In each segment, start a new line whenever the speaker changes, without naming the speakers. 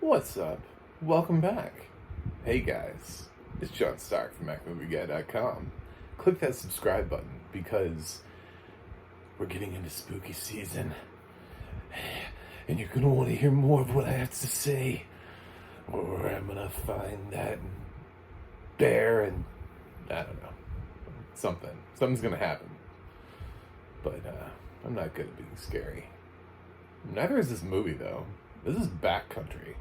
What's up? Welcome back. Hey guys, it's John Stark from MacMovieGuy.com. Click that subscribe button because we're getting into spooky season. And you're going to want to hear more of what I have to say. Or I'm going to find that bear and, I don't know, Something's going to happen. But I'm not good at being scary. Neither is this movie, though. This is Backcountry.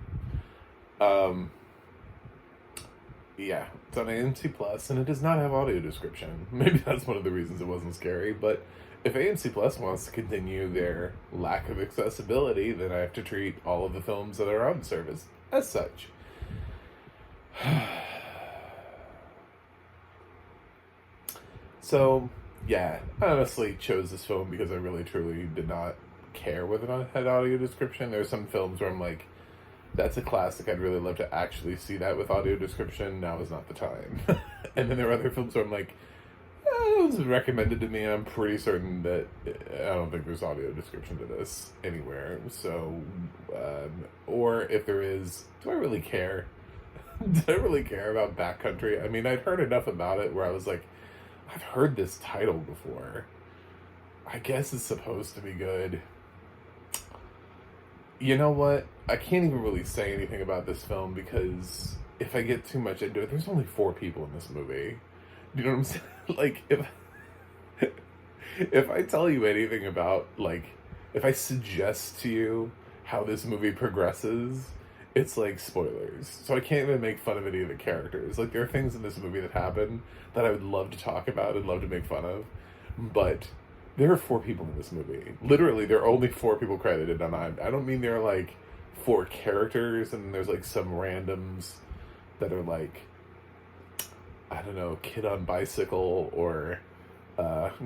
Yeah, it's on AMC Plus, and it does not have audio description. Maybe that's one of the reasons it wasn't scary, but if AMC Plus wants to continue their lack of accessibility, then I have to treat all of the films that are on the service as such. So, yeah, I honestly chose this film because I really, truly did not care whether or not it had audio description. There are some films where I'm like, that's a classic. I'd really love to actually see that with audio description. Now is not the time. And then there are other films where I'm like, it was recommended to me, and I'm pretty certain that I don't think there's audio description to this anywhere. So, or if there is, do I really care? Do I really care about Backcountry? I mean, I'd heard enough about it where I was like, I've heard this title before. I guess it's supposed to be good. You know what? I can't even really say anything about this film because if I get too much into it, there's only 4 people in this movie. You know what I'm saying? Like, if I tell you anything about, like, if I suggest to you how this movie progresses, it's like spoilers. So I can't even make fun of any of the characters. Like, there are things in this movie that happen that I would love to talk about and love to make fun of, but there are 4 people in this movie. Literally, there are only 4 people credited on I don't mean there are, like, 4 characters, and there's, like, some randoms that are, like, I don't know, kid on bicycle, or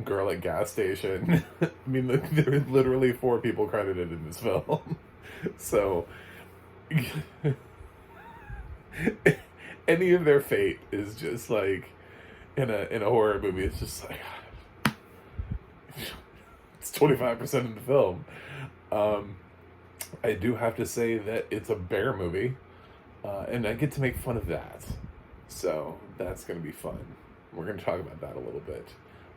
girl at gas station. I mean, there are literally 4 people credited in this film. So, any of their fate is just, like, in a horror movie, it's just like, it's 25% of the film. I do have to say that it's a bear movie, and I get to make fun of that. So that's going to be fun. We're going to talk about that a little bit.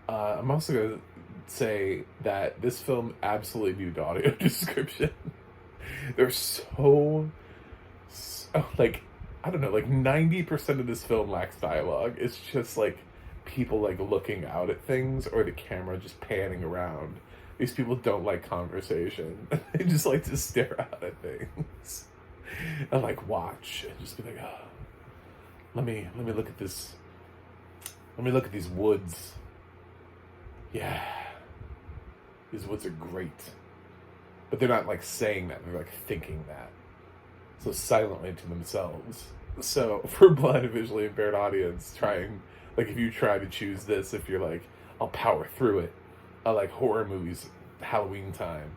I'm also going to say that this film absolutely needed audio description. There's so, like, I don't know, like 90% of this film lacks dialogue. It's just like people like looking out at things or the camera just panning around. These people don't like conversation. They just like to stare out at things and like watch and just be like, oh, let me look at this. Let me look at these woods. Yeah, these woods are great. But they're not like saying that, they're like thinking that. So silently to themselves. So for a blind and visually impaired audience, if you try to choose this, if you're like, I'll power through it, I like horror movies, Halloween time.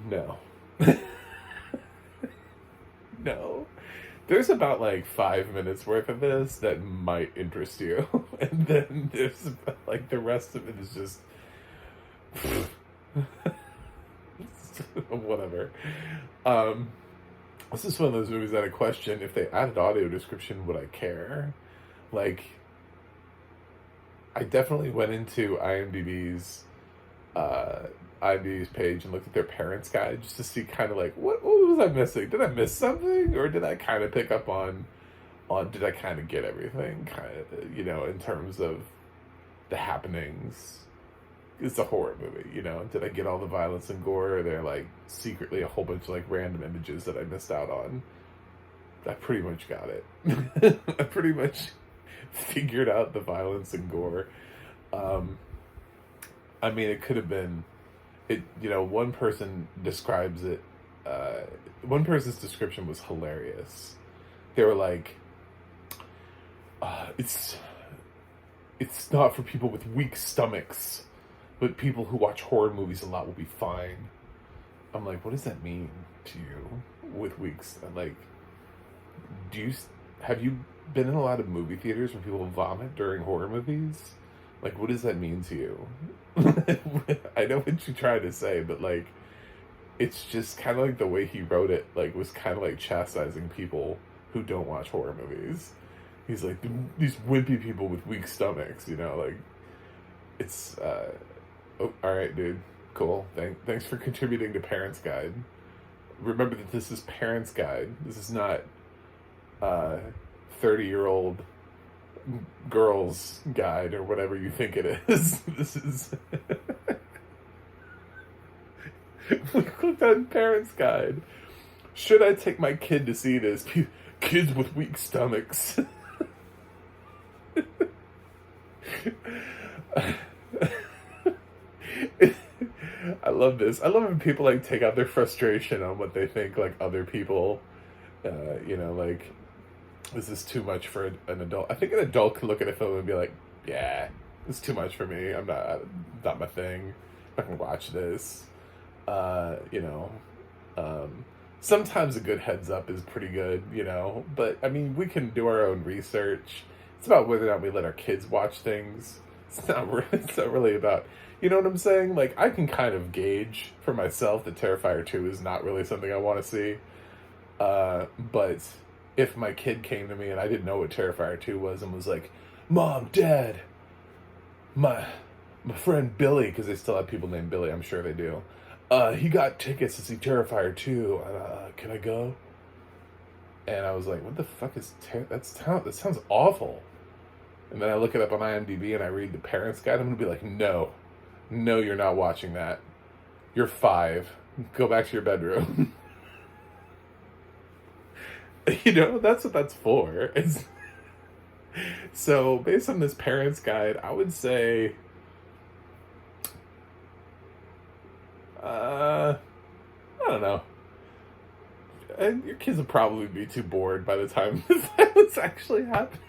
No. No. There's about like 5 minutes worth of this that might interest you. And then there's like the rest of it is just whatever. This is one of those movies that I question if they added audio description, would I care? Like, I definitely went into IMDb's page and looked at their parents' guide just to see kind of like, what was I missing? Did I miss something? Or did I kind of pick up on did I kind of get everything? Kind of, in terms of the happenings. It's a horror movie, Did I get all the violence and gore? Or are there, like, secretly a whole bunch of, like, random images that I missed out on? I pretty much got it. I pretty much figured out the violence and gore. I mean, it could have been... one person describes it... one person's description was hilarious. They were like... It's not for people with weak stomachs, but people who watch horror movies a lot will be fine. I'm like, what does that mean to you with weeks? Like, have you been in a lot of movie theaters where people vomit during horror movies? Like, what does that mean to you? I know what you're trying to say, but like, it's just kind of like the way he wrote it, like, was kind of like chastising people who don't watch horror movies. He's like, these wimpy people with weak stomachs, you know, like, it's, oh, all right, dude, cool. Thanks for contributing to Parents Guide. Remember that this is Parents Guide. This is not 30-year-old girls guide or whatever you think it is. This is we clicked on Parents Guide. Should I take my kid to see this? Kids with weak stomachs. I love this. I love when people like take out their frustration on what they think like other people, you know, like, this is too much for an adult. I think an adult could look at a film and be like, yeah, it's too much for me. I'm not my thing. I can watch this. You know, sometimes a good heads up is pretty good, you know, but I mean, we can do our own research. It's about whether or not we let our kids watch things. It's not really about, you know what I'm saying? Like, I can kind of gauge for myself that Terrifier 2 is not really something I want to see. But if my kid came to me and I didn't know what Terrifier 2 was and was like, Mom, Dad, my friend Billy, because they still have people named Billy, I'm sure they do. He got tickets to see Terrifier 2. Can I go? And I was like, what the fuck is that sounds awful. And then I look it up on IMDb and I read the Parents Guide. I'm going to be like, no, you're not watching that. You're 5. Go back to your bedroom. You know, that's what that's for. So, based on this Parents Guide, I would say, I don't know. And your kids will probably be too bored by the time the violence actually happens.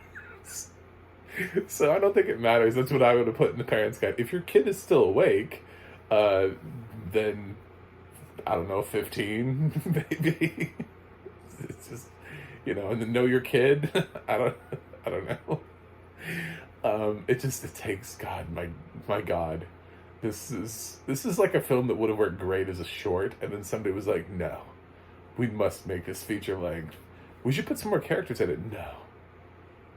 So I don't think it matters. That's what I would have put in the Parents Guide. If your kid is still awake, then, I don't know, 15, maybe. It's just, you know, and then know your kid. I don't know. It takes, God, my God. This is like a film that would have worked great as a short, and then somebody was like, no, we must make this feature length. We should put some more characters in it.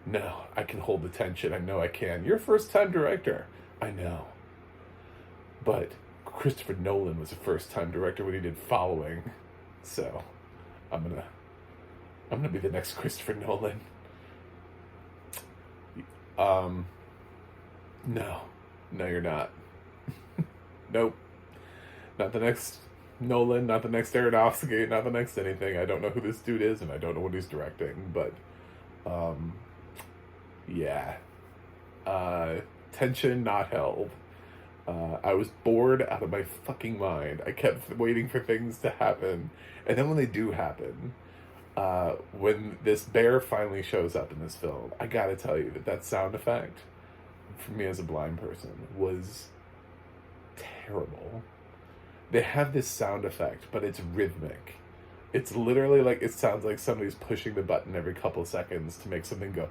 No, I can hold the tension. I know I can. You're a first-time director. I know. But Christopher Nolan was a first-time director when he did Following. So, I'm gonna be the next Christopher Nolan. No, you're not. Nope. Not the next Nolan, not the next Aronofsky, not the next anything. I don't know who this dude is, and I don't know what he's directing, but, yeah. Tension not held. I was bored out of my fucking mind. I kept waiting for things to happen, and then when they do happen, when this bear finally shows up in this film, I gotta tell you that sound effect, for me as a blind person, was terrible. They have this sound effect, but it's rhythmic. It's literally like, it sounds like somebody's pushing the button every couple seconds to make something go,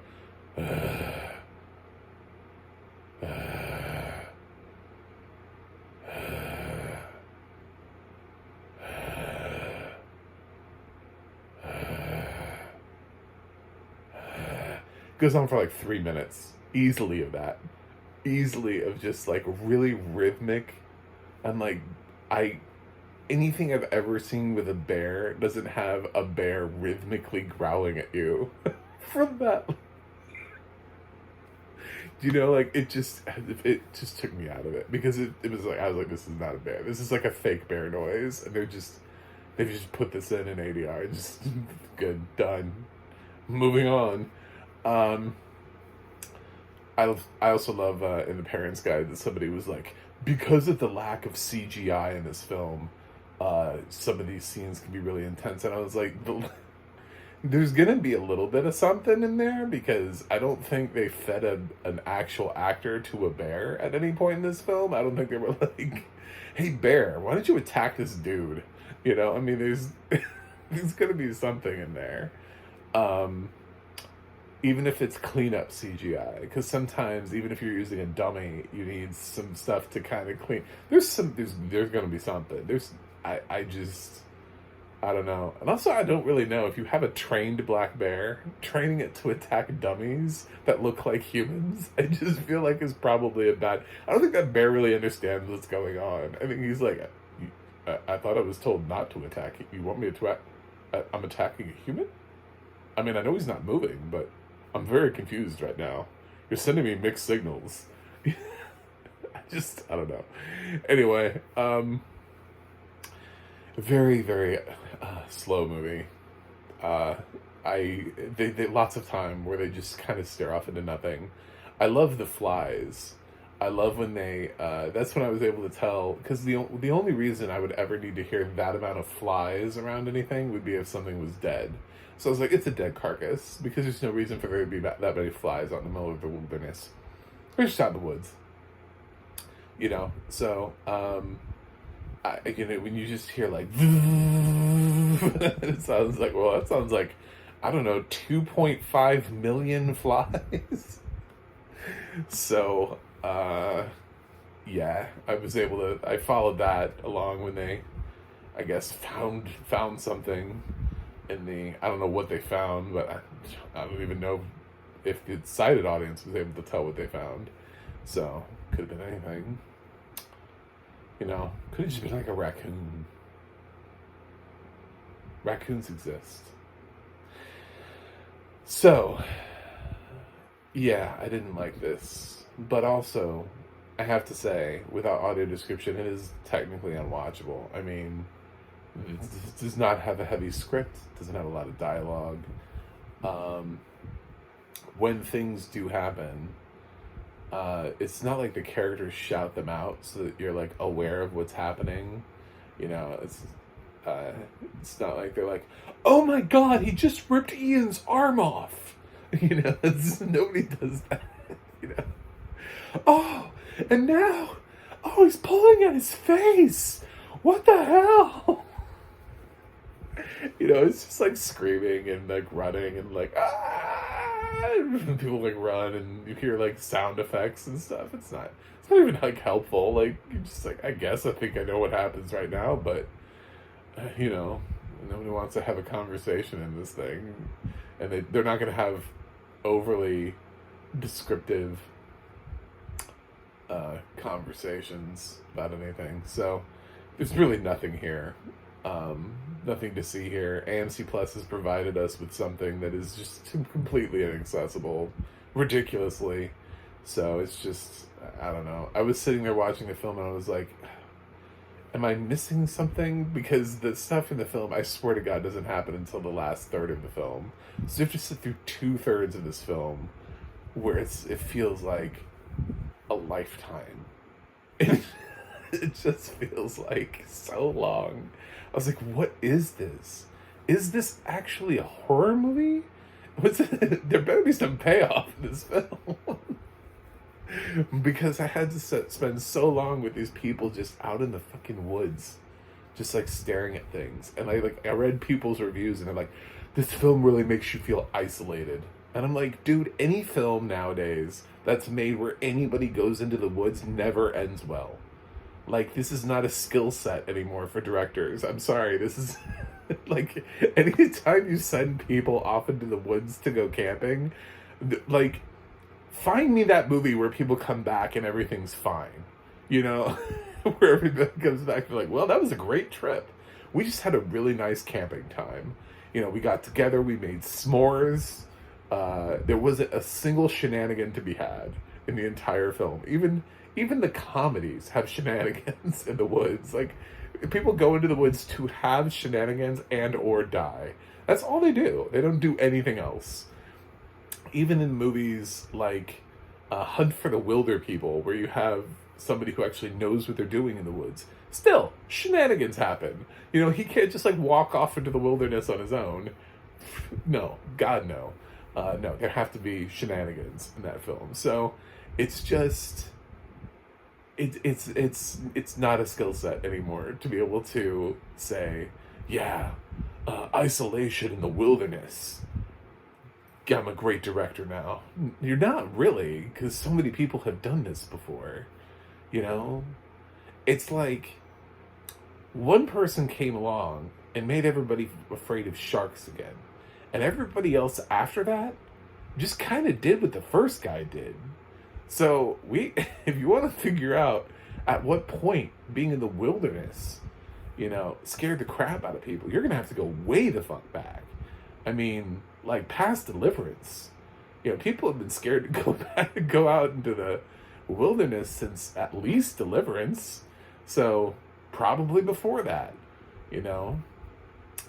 goes on for like 3 minutes, easily of just like really rhythmic, and like, anything I've ever seen with a bear doesn't have a bear rhythmically growling at you. From that, you know, like, it just took me out of it, because it was like, I was like, this is not a bear, this is like a fake bear noise, and they just put this in ADR, just good, done, moving on. I also love in the Parents Guide that somebody was like, because of the lack of CGI in this film, some of these scenes can be really intense, and I was like, there's gonna be a little bit of something in there, because I don't think they fed an actual actor to a bear at any point in this film. I don't think they were like, hey bear, why don't you attack this dude? You know, I mean, there's gonna be something in there. Even if it's cleanup CGI, because sometimes, even if you're using a dummy, you need some stuff to kind of clean. There's gonna be something. I just, I don't know. And also, I don't really know if you have a trained black bear, training it to attack dummies that look like humans, I just feel like is probably a bad. I don't think that bear really understands what's going on. I think he's like, I thought I was told not to attack. You want me to attack? I'm attacking a human? I mean, I know he's not moving, but I'm very confused right now. You're sending me mixed signals. I don't know. Anyway, very, very slow movie. They lots of time where they just kind of stare off into nothing. I love the flies. I love when they. That's when I was able to tell, because the only reason I would ever need to hear that amount of flies around anything would be if something was dead. So I was like, it's a dead carcass, because there's no reason for there to be that many flies out in the middle of the wilderness. They're just out in the woods. So when you just hear like, it sounds like, well, that sounds like, I don't know, 2.5 million flies. So, yeah, I followed that along when they, I guess, found something I don't know what they found, but I don't even know if the sighted audience was able to tell what they found. So, could have been anything. Could have just been like a raccoon. Raccoons exist. So, yeah, I didn't like this. But also, I have to say, without audio description, it is technically unwatchable. I mean, it does not have a heavy script, doesn't have a lot of dialogue. When things do happen, it's not like the characters shout them out so that you're like aware of what's happening. It's not like they're like, oh my god, he just ripped Ian's arm off. Nobody does that. Oh, and now, he's pulling at his face. What the hell? It's just like screaming and like running and like, people like run and you hear like sound effects and stuff. It's not even like helpful. Like, you're just like, I think I know what happens right now, but nobody wants to have a conversation in this thing, and they're not going to have overly descriptive conversations about anything. So there's really nothing here. Nothing to see here. AMC Plus has provided us with something that is just completely inaccessible, ridiculously. So it's just, I don't know. I was sitting there watching the film and I was like, am I missing something? Because the stuff in the film, I swear to God, doesn't happen until the last third of the film. So you have to sit through 2/3 of this film where it feels like a lifetime. It just feels like so long. I was like, what is this? Is this actually a horror movie? There better be some payoff in this film. Because I had to spend so long with these people just out in the fucking woods, just like staring at things. And I read people's reviews and they're like, this film really makes you feel isolated. And I'm like, dude, any film nowadays that's made where anybody goes into the woods never ends well. Like, this is not a skill set anymore for directors. I'm sorry, this is like, anytime you send people off into the woods to go camping, like, find me that movie where people come back and everything's fine. Where everybody comes back and like, well, that was a great trip. We just had a really nice camping time. We got together, we made s'mores. There wasn't a single shenanigan to be had in the entire film. Even the comedies have shenanigans in the woods. Like, people go into the woods to have shenanigans and or die. That's all they do. They don't do anything else. Even in movies like Hunt for the Wilder People, where you have somebody who actually knows what they're doing in the woods, still, shenanigans happen. He can't just like walk off into the wilderness on his own. No, God, no. No, there have to be shenanigans in that film. So it's just... It's not a skill set anymore to be able to say, yeah, isolation in the wilderness. I'm a great director now. You're not really, because so many people have done this before. It's like, one person came along and made everybody afraid of sharks again. And everybody else after that just kind of did what the first guy did. So if you want to figure out at what point being in the wilderness, scared the crap out of people, you're going to have to go way the fuck back. I mean, like past Deliverance. People have been scared to go out into the wilderness since at least Deliverance. So probably before that,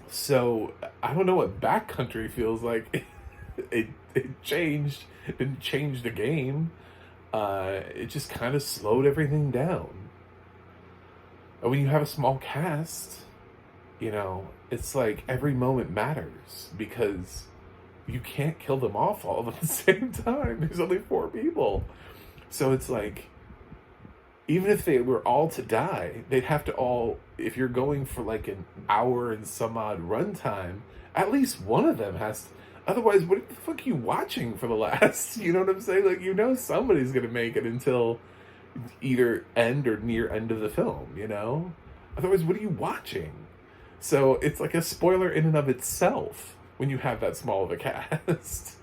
So I don't know what Backcountry feels like. it didn't change the game. It just kind of slowed everything down. And when you have a small cast, it's like every moment matters because you can't kill them off all at the same time. There's only 4 people. So it's like, even if they were all to die, they'd have to all, if you're going for like an hour and some odd runtime, at least one of them has to, otherwise, what the fuck are you watching for the last? You know what I'm saying? Like, somebody's going to make it until either end or near end of the film, Otherwise, what are you watching? So it's like a spoiler in and of itself when you have that small of a cast.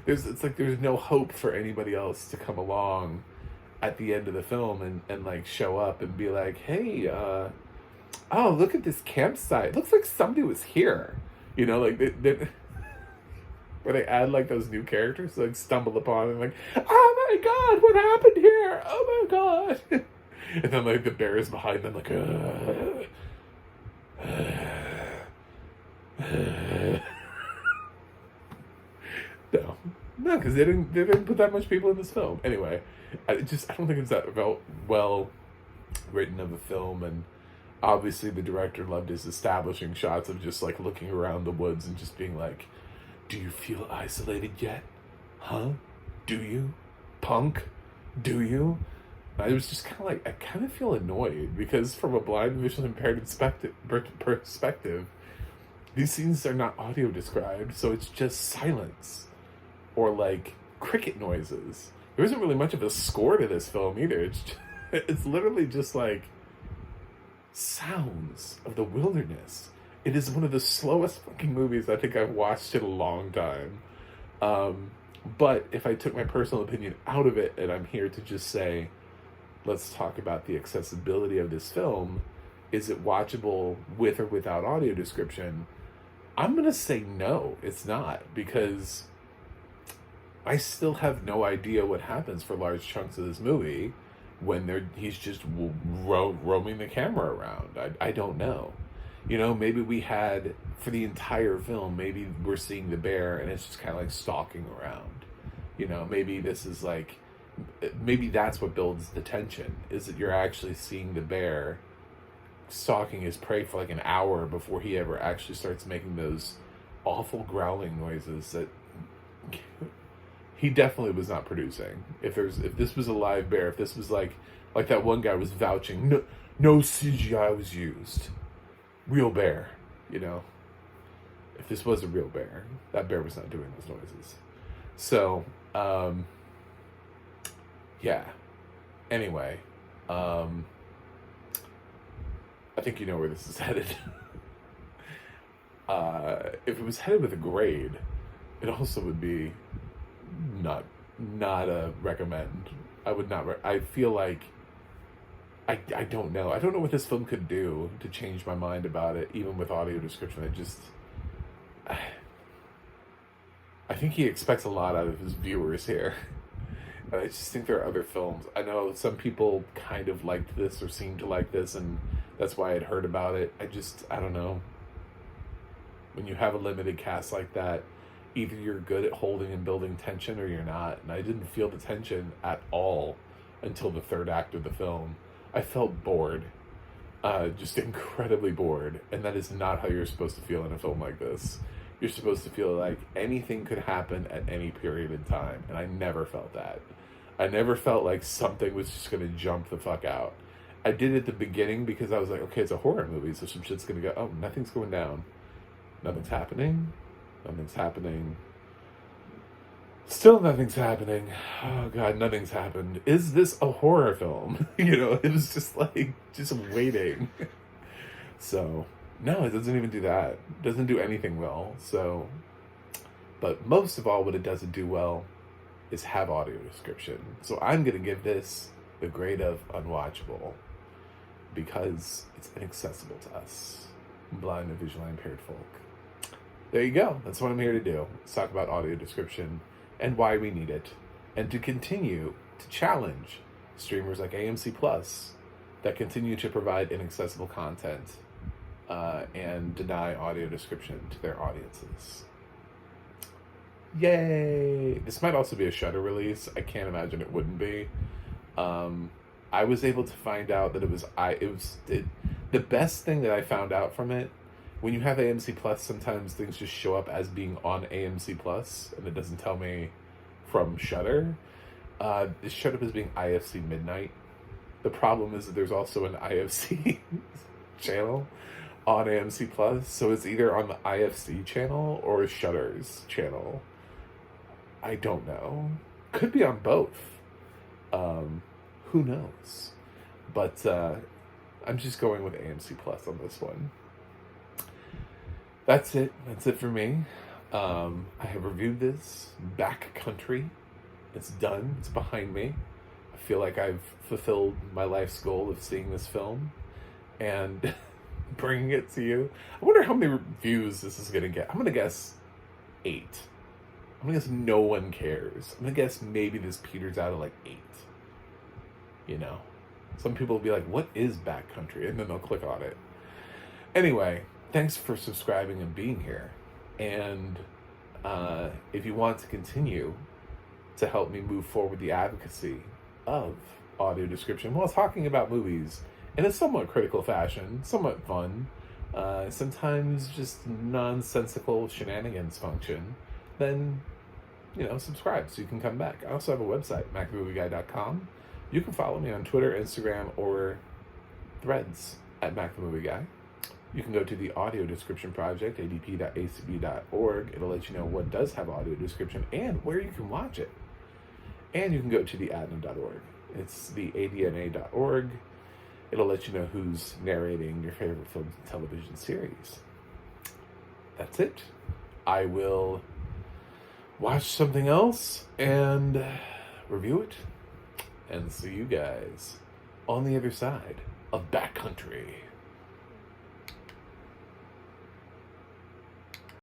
It's like there's no hope for anybody else to come along at the end of the film and like show up and be like, hey, oh, look at this campsite. Looks like somebody was here. Like where they add like those new characters like stumble upon and like, oh my god, what happened here? Oh my god. And then like the bear is behind them like, no, because they didn't put that much people in this film. Anyway, I don't think it's that well written of a film, and obviously the director loved his establishing shots of just like looking around the woods and just being like, do you feel isolated yet? Huh? Do you? Punk? Do you? I was just kind of like, I kind of feel annoyed because from a blind visually impaired perspective, these scenes are not audio described, so it's just silence or like cricket noises. There isn't really much of a score to this film either. It's literally just like sounds of the wilderness. It is one of the slowest fucking movies I think I've watched in a long time. But if I took my personal opinion out of it and I'm here to just say, let's talk about the accessibility of this film, is it watchable with or without audio description? I'm going to say no, it's not, because I still have no idea what happens for large chunks of this movie when he's just roaming the camera around. I don't know. Maybe we had, for the entire film, maybe we're seeing the bear and it's just kind of like stalking around. Maybe this is like, maybe that's what builds the tension, is that you're actually seeing the bear stalking his prey for like an hour before he ever actually starts making those awful growling noises that he definitely was not producing. If this was a live bear, if this was like that one guy was vouching, no CGI was used, real bear, if this was a real bear, that bear was not doing those noises. So yeah, anyway, I think you know where this is headed. If it was headed with a grade, it also would be not a recommend. I would not. I feel like I don't know. I don't know what this film could do to change my mind about it, even with audio description. I think he expects a lot out of his viewers here. I just think there are other films. I know some people kind of liked this or seemed to like this, and that's why I'd heard about it. I don't know. When you have a limited cast like that, either you're good at holding and building tension or you're not. And I didn't feel the tension at all until the third act of the film. I felt bored. Just incredibly bored. And that is not how you're supposed to feel in a film like this. You're supposed to feel like anything could happen at any period in time. And I never felt that. I never felt like something was just going to jump the fuck out. I did at the beginning because I was like, okay, it's a horror movie, so some shit's going to go, oh, nothing's going down. Nothing's happening. Nothing's happening. Still nothing's happening. Oh God, nothing's happened. Is this a horror film? It was just like, just waiting. So, no, it doesn't even do that. It doesn't do anything well. So, but most of all, what it doesn't do well is have audio description. So I'm going to give this the grade of unwatchable because it's inaccessible to us, blind and visually impaired folk. There you go. That's what I'm here to do. Let's talk about audio description and why we need it, and to continue to challenge streamers like AMC Plus that continue to provide inaccessible content and deny audio description to their audiences. Yay! This might also be a Shudder release. I can't imagine it wouldn't be. I was able to find out that the best thing that I found out from it. When you have AMC Plus, sometimes things just show up as being on AMC Plus, and it doesn't tell me from Shudder. It showed up as being IFC Midnight. The problem is that there's also an IFC channel on AMC Plus, so it's either on the IFC channel or Shudder's channel. I don't know. Could be on both. Who knows? But I'm just going with AMC Plus on this one. That's it. That's it for me. I have reviewed this Backcountry. It's done. It's behind me. I feel like I've fulfilled my life's goal of seeing this film and bringing it to you. I wonder how many reviews this is going to get. I'm going to guess 8. I'm going to guess no one cares. I'm going to guess maybe this peters out at like 8. You know? Some people will be like, what is Backcountry? And then they'll click on it. Anyway, thanks for subscribing and being here. And if you want to continue to help me move forward the advocacy of audio description while talking about movies in a somewhat critical fashion, somewhat fun, sometimes just nonsensical shenanigans function, then, subscribe so you can come back. I also have a website, MacTheMovieGuy.com. You can follow me on Twitter, Instagram, or Threads at MacTheMovieGuy. You can go to the Audio Description Project, adp.acb.org. It'll let you know what does have audio description and where you can watch it. And you can go to the adna.org. It's the adna.org. It'll let you know who's narrating your favorite film and television series. That's it. I will watch something else and review it. And see you guys on the other side of Backcountry.